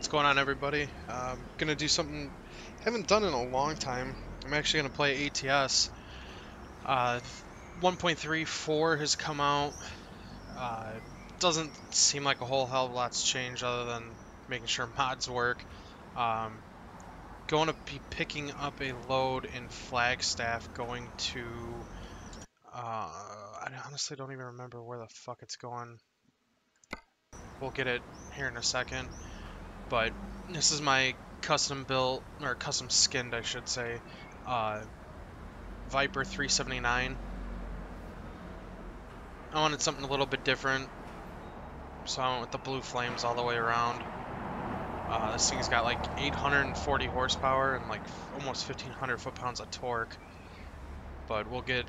going on, everybody? Gonna do something I haven't done in a long time. I'm actually gonna play ATS. 1.34 has come out. Uh, doesn't seem like a whole hell of a lot's changed other than making sure mods work. Um, Going to be picking up a load in Flagstaff, going to. I honestly don't even remember where the fuck it's going. We'll get it here in a second. But this is my custom built, or custom skinned, I should say, uh, Viper 379. I wanted something a little bit different, so I went with the blue flames all the way around. This thing's got like 840 horsepower and like almost 1,500 foot-pounds of torque. But we'll get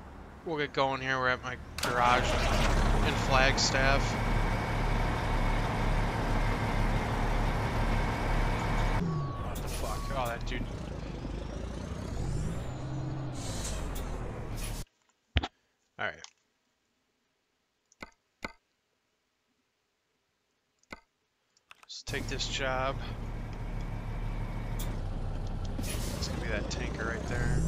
going here. We're at my garage in Flagstaff. What the fuck? Oh, that dude. Alright. Let's take this job. It's gonna be that tanker right there.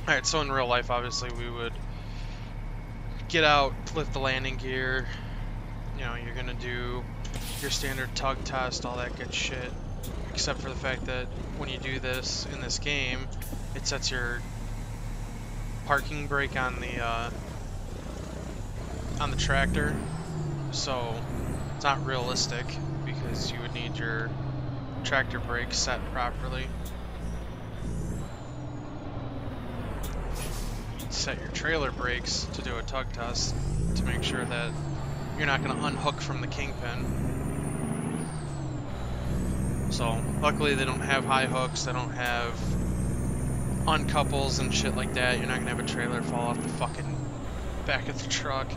Alright, so in real life, obviously, we would get out, lift the landing gear. You know, you're gonna do your standard tug test, all that good shit. Except for the fact that when you do this in this game, it sets your parking brake on the tractor. So it's not realistic because you would need your tractor brake set properly. Set your trailer brakes to do a tug test to make sure that you're not going to unhook from the kingpin. So luckily they don't have high hooks, they don't have uncouples and shit like that. You're not going to have a trailer fall off the fucking back of the truck.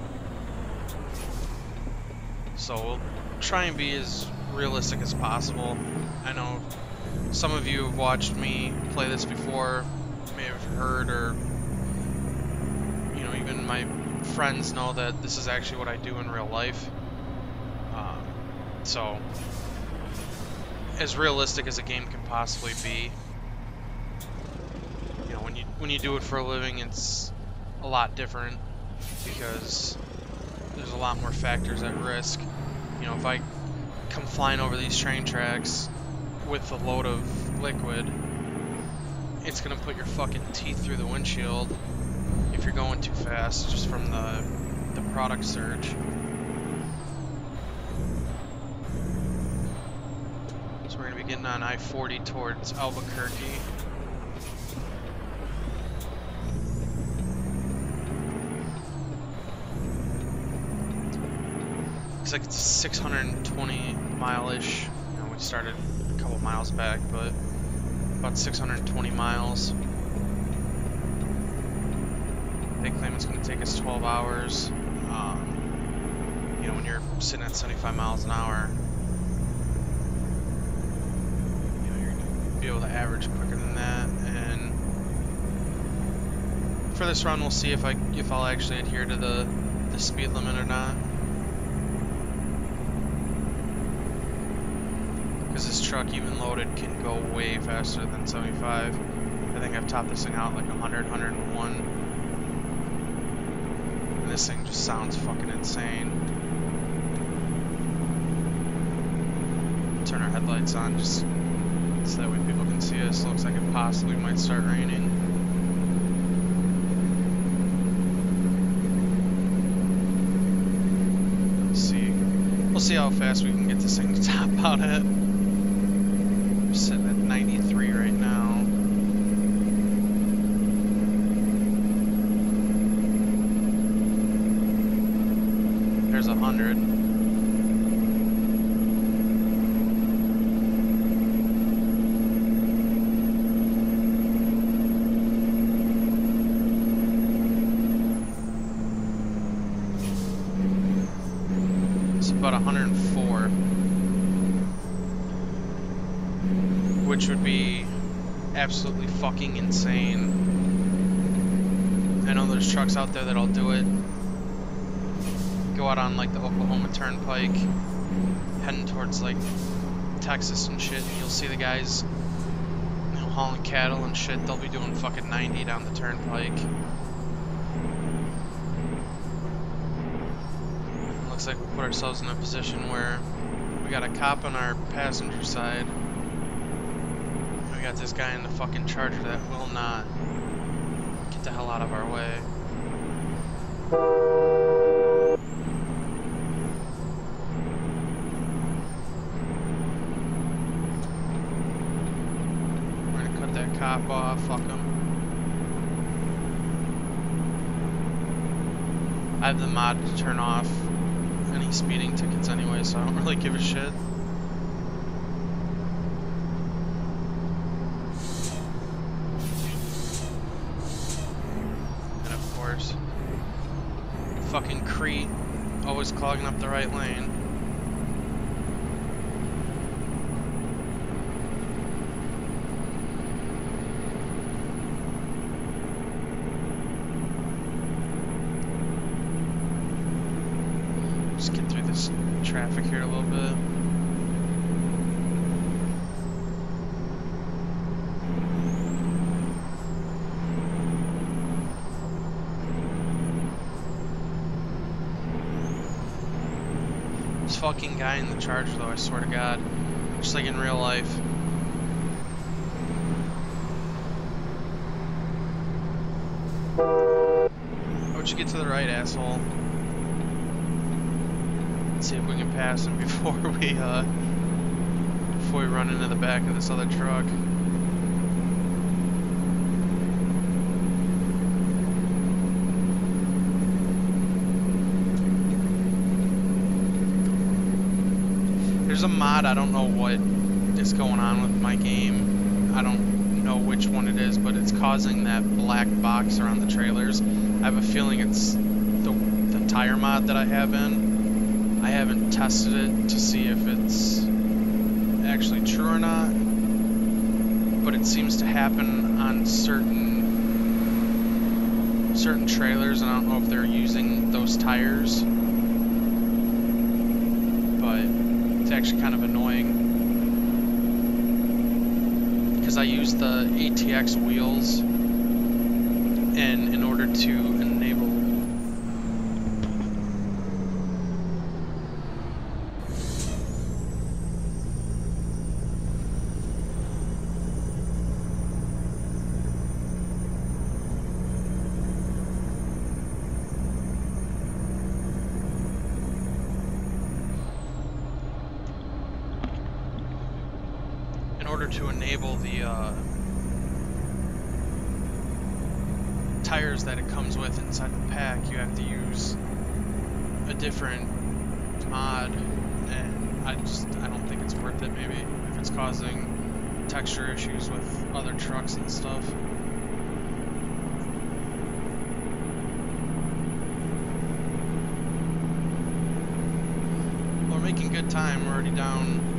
So we'll try and be as realistic as possible. I know some of you have watched me play this before, may have heard, or even my friends know that this is actually what I do in real life. So, as realistic as a game can possibly be. You know, when you do it for a living, it's a lot different because there's a lot more factors at risk. You know, if I come flying over these train tracks with a load of liquid, it's gonna put your fucking teeth through the windshield if you're going too fast, just from the product surge. So we're going to be getting on I-40 towards Albuquerque. Looks like it's 620 mile-ish. You know, we started a couple miles back, but about 620 miles. They claim it's going to take us 12 hours. You know, when you're sitting at 75 miles an hour, you know, you're going to be able to average quicker than that. And for this run, we'll see if I'll actually adhere to the speed limit or not. Because this truck, even loaded, can go way faster than 75. I think I've topped this thing out like 100, 101. This thing just sounds fucking insane. Turn our headlights on just so that way people can see us. Looks like it possibly might start raining. Let's see. We'll see how fast we can get this thing to top out at. We're sitting at 93 right now. There's 100. about 104, which would be absolutely fucking insane. I know there's trucks out there that'll do it. Go out on like the Oklahoma Turnpike, heading towards like Texas and shit, and you'll see the guys, you know, hauling cattle and shit. They'll be doing fucking 90 down the turnpike. Looks like we put ourselves in a position where we got a cop on our passenger side. We got this guy in the fucking Charger that will not get the hell out of our way. We're gonna cut that cop off, fuck him. I have the mod to turn off any speeding tickets anyway, so I don't really give a shit. And of course, fucking Crete, always clogging up the right lane. Just get through this traffic here a little bit. This fucking guy in the Charger though, I swear to God. Just like in real life. Why don't you get to the right, asshole? See if we can pass him before we run into the back of this other truck. There's a mod, I don't know what is going on with my game. I don't know which one it is, but it's causing that black box around the trailers. I have a feeling it's the tire mod that I have in. I haven't tested it to see if it's actually true or not, but it seems to happen on certain trailers, and I don't know if they're using those tires, but it's actually kind of annoying because I use the ATX wheels, and in order to enable the tires that it comes with inside the pack, you have to use a different mod, and I don't think it's worth it. Maybe if it's causing texture issues with other trucks and stuff. Well, we're making good time. We're already down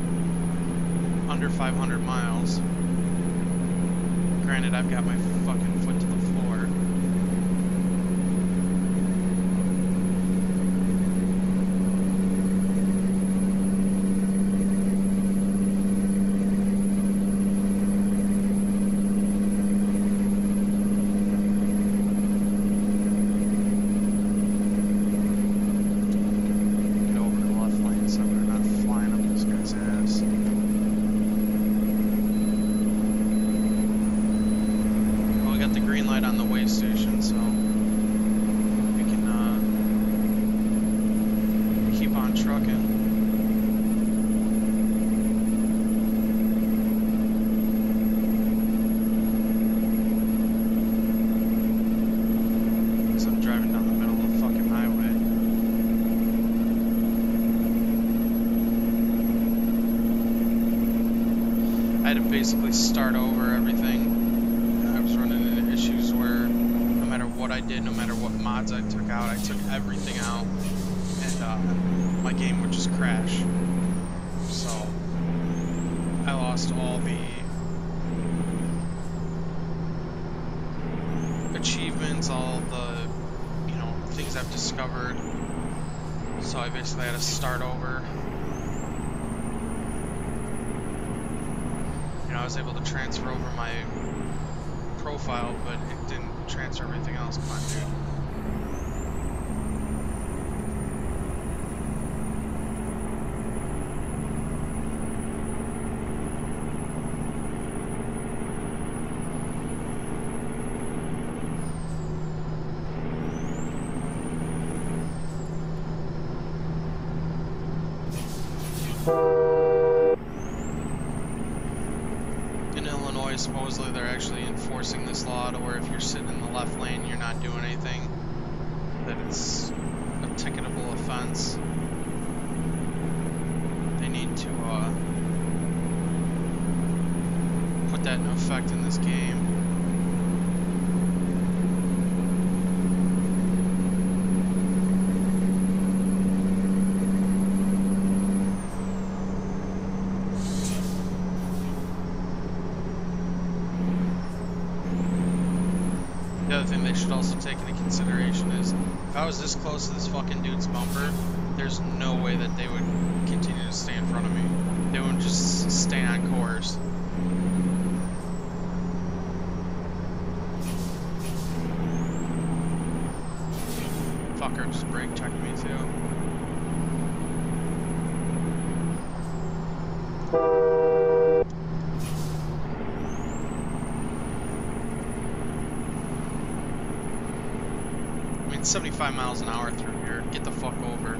under 500 miles. Granted, I've got my fucking foot to the floor. Get over to the left lane so we're not flying up this guy's ass. The green light on the way station, so we can keep on trucking. Because I'm driving down the middle of the fucking highway. I had to basically start over everything. I was running into issues where no matter what I did, no matter what mods I took out, I took everything out, and my game would just crash. So I lost all the achievements, all the, you know, things I've discovered. So I basically had to start over. You know, I was able to transfer over my profile, but it didn't transfer everything else. Come on, dude. Supposedly they're actually enforcing this law to where if you're sitting in the left lane, you're not doing anything, that it's a ticketable offense. They need to put that in effect in this game. The other thing they should also take into consideration is, if I was this close to this fucking dude's bumper, there's no way that they would continue to stay in front of me. They wouldn't just stay on course. Fucker just brake checked me too. I mean, 75 miles an hour through here. Get the fuck over.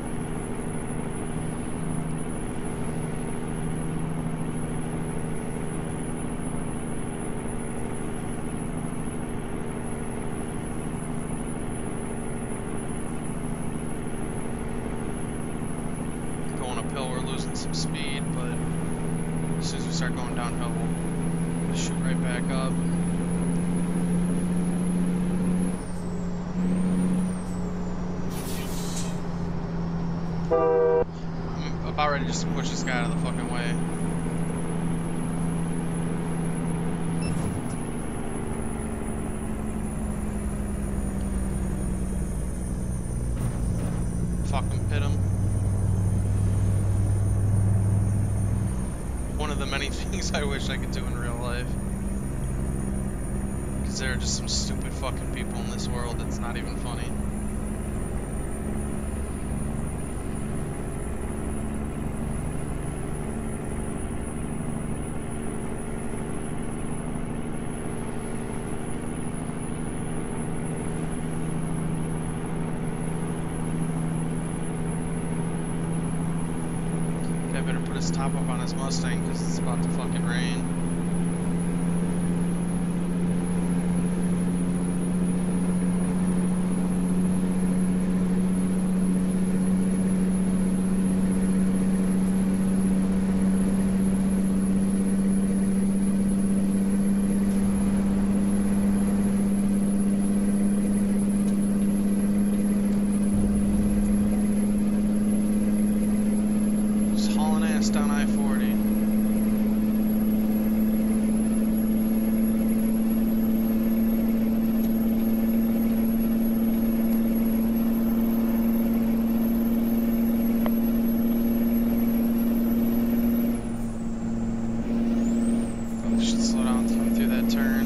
Going uphill, we're losing some speed, but as soon as we start going downhill, we'll shoot right back up. I'm about ready just to push this guy out of the fucking way. Fucking pit him. One of the many things I wish I could do in real life. Because there are just some stupid fucking people in this world that's not even funny. I better put his top up on his Mustang because it's about to fucking rain. Down I-40. Probably should slow down coming through that turn.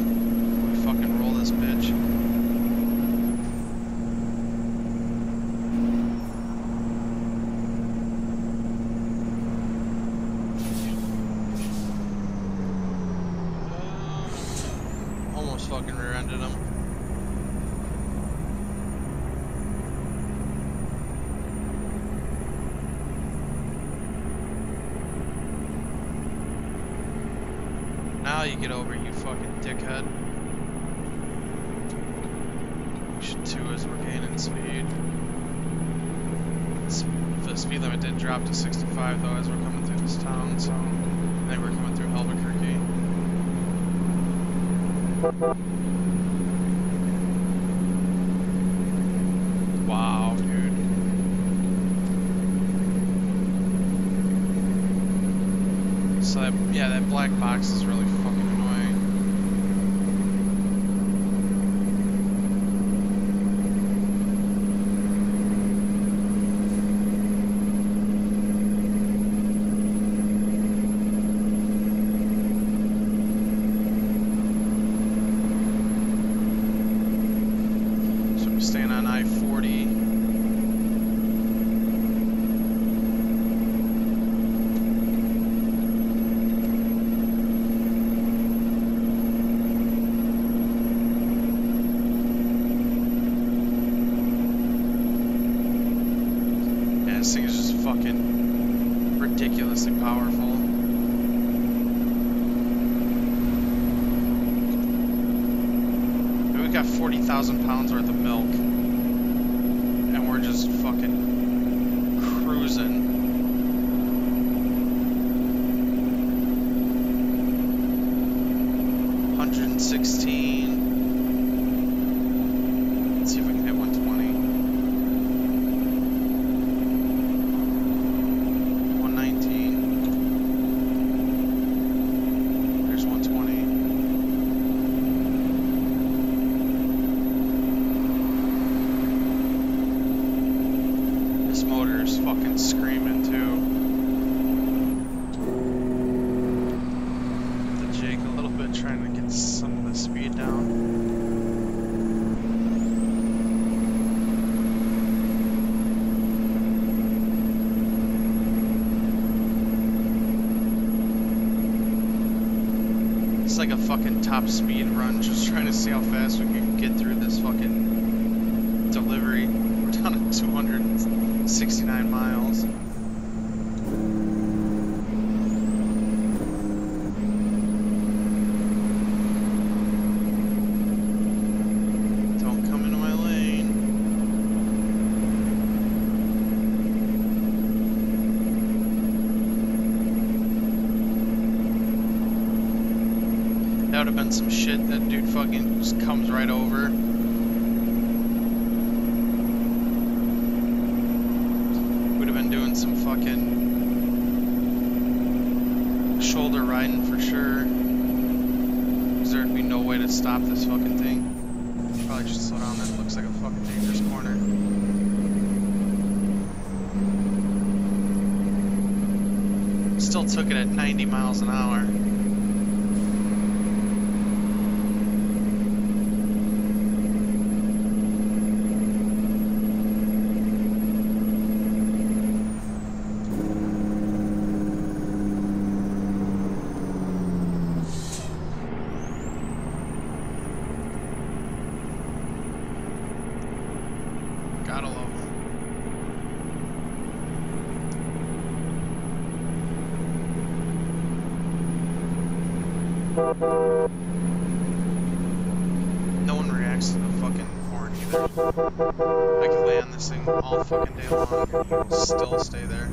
We fucking roll this bitch. Fucking rear-ended him. Now you get over, you fucking dickhead. Push 2 as we're gaining speed. The speed limit did drop to 65 though as we're coming through this town, so I think we're coming through Albuquerque. Wow, dude. Yeah, that black box is really fucking annoying. So I'm staying on I-40. This thing is just fucking ridiculously powerful. We got 40,000 pounds worth of milk, and we're just fucking cruising. $116. Let's see if we can hit 120. 119. There's 120. This motor is fucking screaming too. The Jake a little bit, trying to get some of the speed down. It's like a fucking top speed run, just trying to see how fast we can get through this fucking delivery. We're down to 269 miles. Don't come into my lane. That would have been some shit. That dude fucking just comes right over. Would have been doing some fucking shoulder riding for sure. Because there'd be no way to stop this fucking thing. Probably just slow down. That looks like a fucking dangerous corner. Still took it at 90 miles an hour. Gotta love them. No one reacts to the fucking horn either. I could lay on this thing all fucking day long and he will still stay there.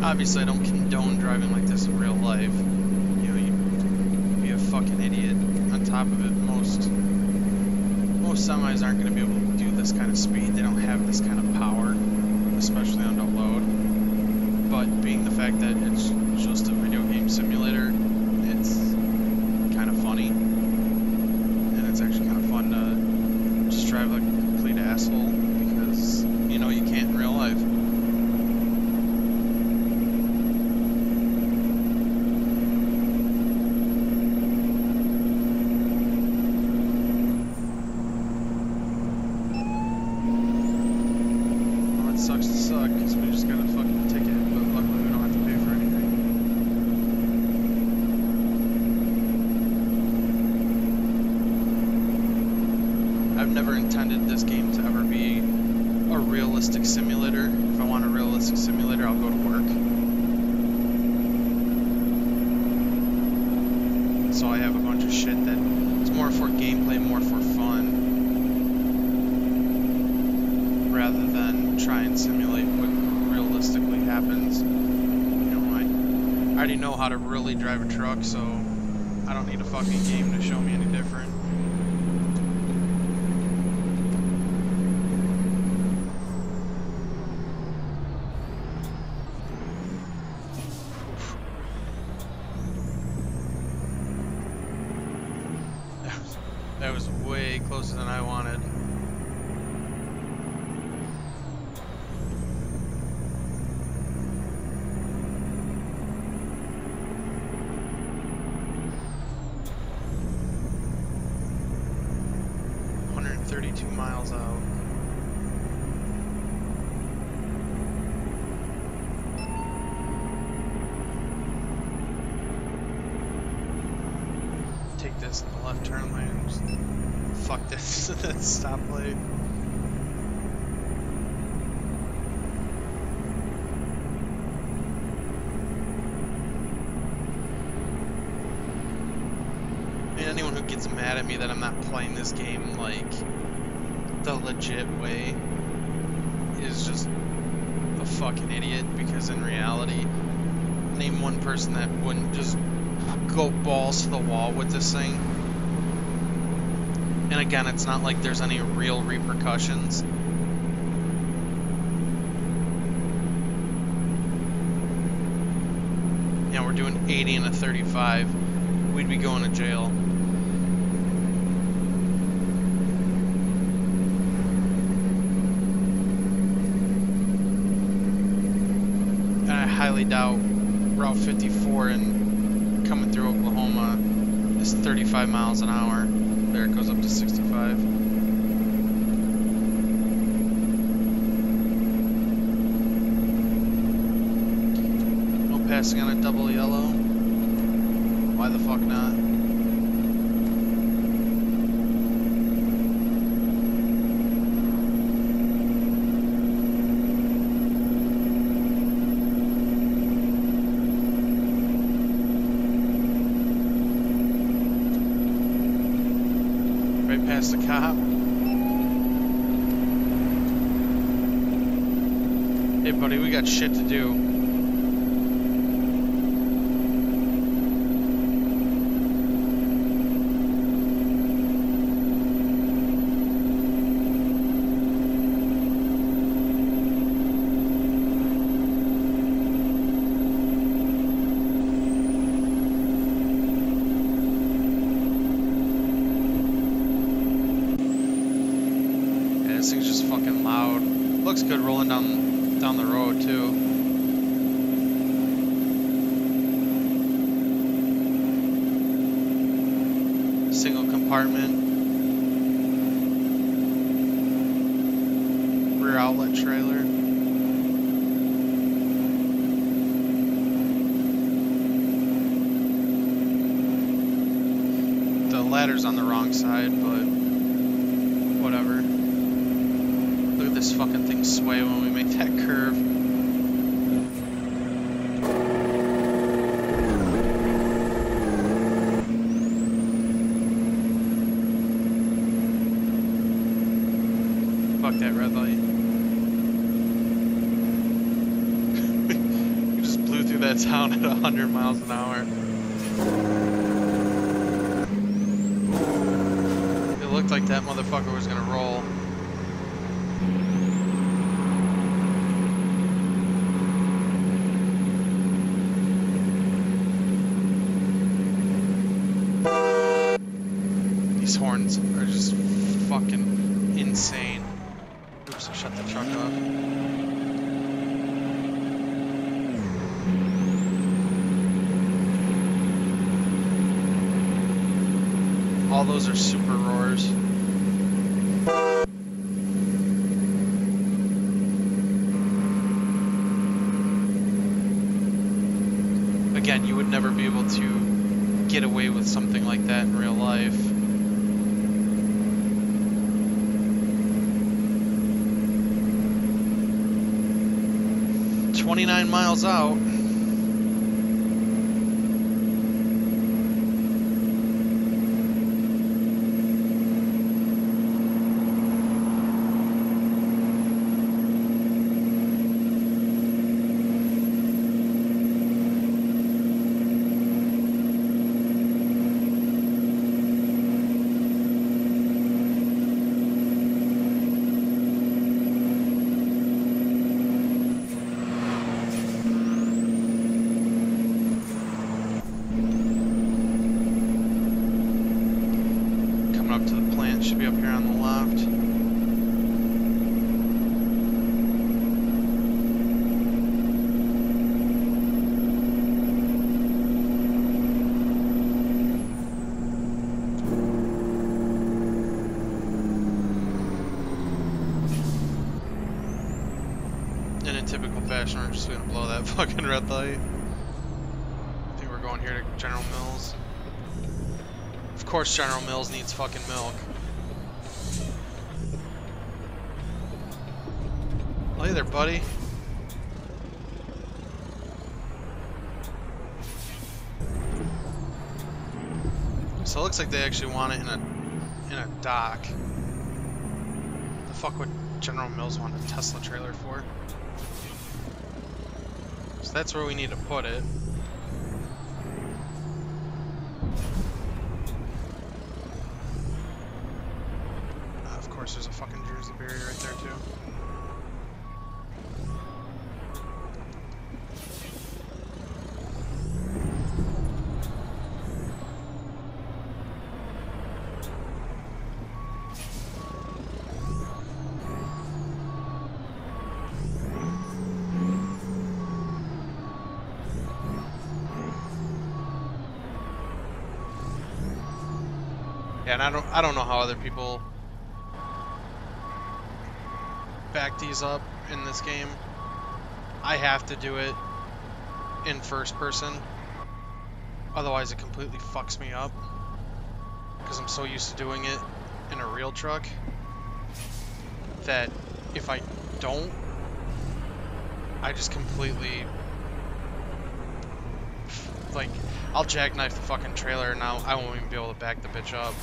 Obviously, I don't condone driving like this in real life. You know, you'd be a fucking idiot. On top of it, most semis aren't going to be able to do this kind of speed. They don't have this kind of power. especially on load. But being the fact that it's just a video game simulator, it's kind of funny. And it's actually kind of fun to just drive like a complete asshole, because, you know, you can't in real life. Sucks to suck, because we just got a fucking ticket, but luckily we don't have to pay for anything. I've never intended this game to ever be a realistic simulator. If I want a realistic simulator, I'll go to work. So I have a bunch of shit that it's more for gameplay, more for fun, rather than try and simulate what realistically happens. You know, I already know how to really drive a truck, so I don't need a fucking game to show me any different. That was way closer than I wanted. Miles out. Take this in the left turn lane. Just fuck this. That's stoplight. And anyone who gets mad at me that I'm not playing this game like the legit way is just a fucking idiot, because in reality, name one person that wouldn't just go balls to the wall with this thing. And again, it's not like there's any real repercussions. Yeah, we're doing 80 and a 35. We'd be going to jail. I highly doubt Route 54 and coming through Oklahoma is 35 miles an hour. There it goes up to 65. No passing on a double yellow. Why the fuck not? Past the cop. Hey buddy, we got shit to do. This thing's just fucking loud. Looks good rolling down the road too. Single compartment. Rear outlet trailer. The ladder's on the wrong side, but whatever. Look at this fucking thing sway when we make that curve. Fuck that red light. We just blew through that town at 100 miles an hour. It looked like that motherfucker was gonna roll. all those are super roars. Again, you would never be able to get away with something like that in real life. "29 miles out." Up to the plant, should be up here on the left. And in typical fashion, we're just gonna blow that fucking red light. I think we're going here to General Mills. Of course General Mills needs fucking milk. Hey there, buddy. So it looks like they actually want it in a dock. The fuck would General Mills want a Tesla trailer for? So that's where we need to put it. Of course, there's a fucking Jersey barrier right there too. Yeah, and I don't know how other people back these up in this game. I have to do it in first person, otherwise it completely fucks me up because I'm so used to doing it in a real truck that if I don't, I just completely, like, I'll jackknife the fucking trailer and now I won't even be able to back the bitch up.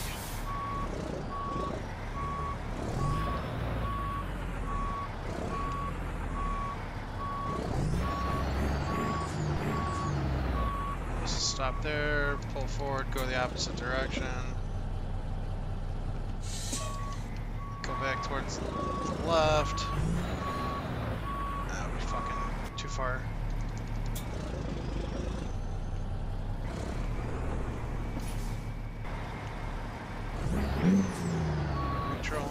Stop there, pull forward, go the opposite direction. Go back towards the left. That would be fucking too far. Neutral.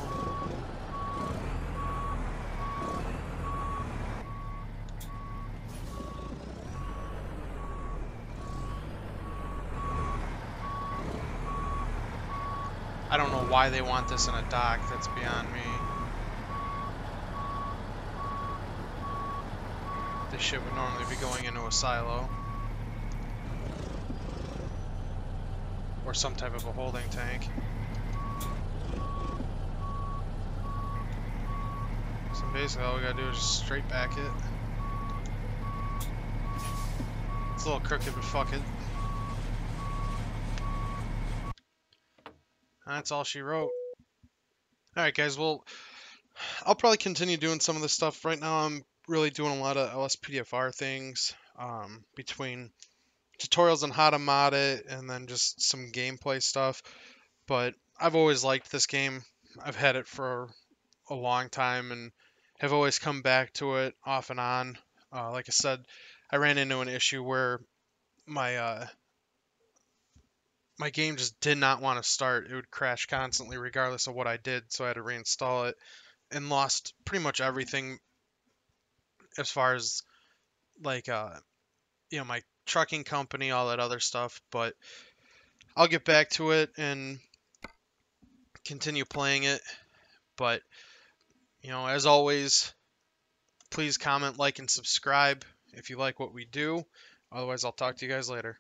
I don't know why they want this in a dock, that's beyond me. This shit would normally be going into a silo. Or some type of a holding tank. So basically all we gotta do is just straight back it. It's a little crooked, but fuck it. That's all she wrote. Alright guys, well, I'll probably continue doing some of this stuff. Right now I'm really doing a lot of LSPDFR things, between tutorials on how to mod it and then just some gameplay stuff. But I've always liked this game. I've had it for a long time and have always come back to it off and on. Like I said, I ran into an issue where my my game just did not want to start. It would crash constantly regardless of what I did, so I had to reinstall it and lost pretty much everything as far as like my trucking company, all that other stuff. But I'll get back to it, and continue playing it. But, as always, please comment, like, and subscribe if you like what we do. Otherwise, I'll talk to you guys later.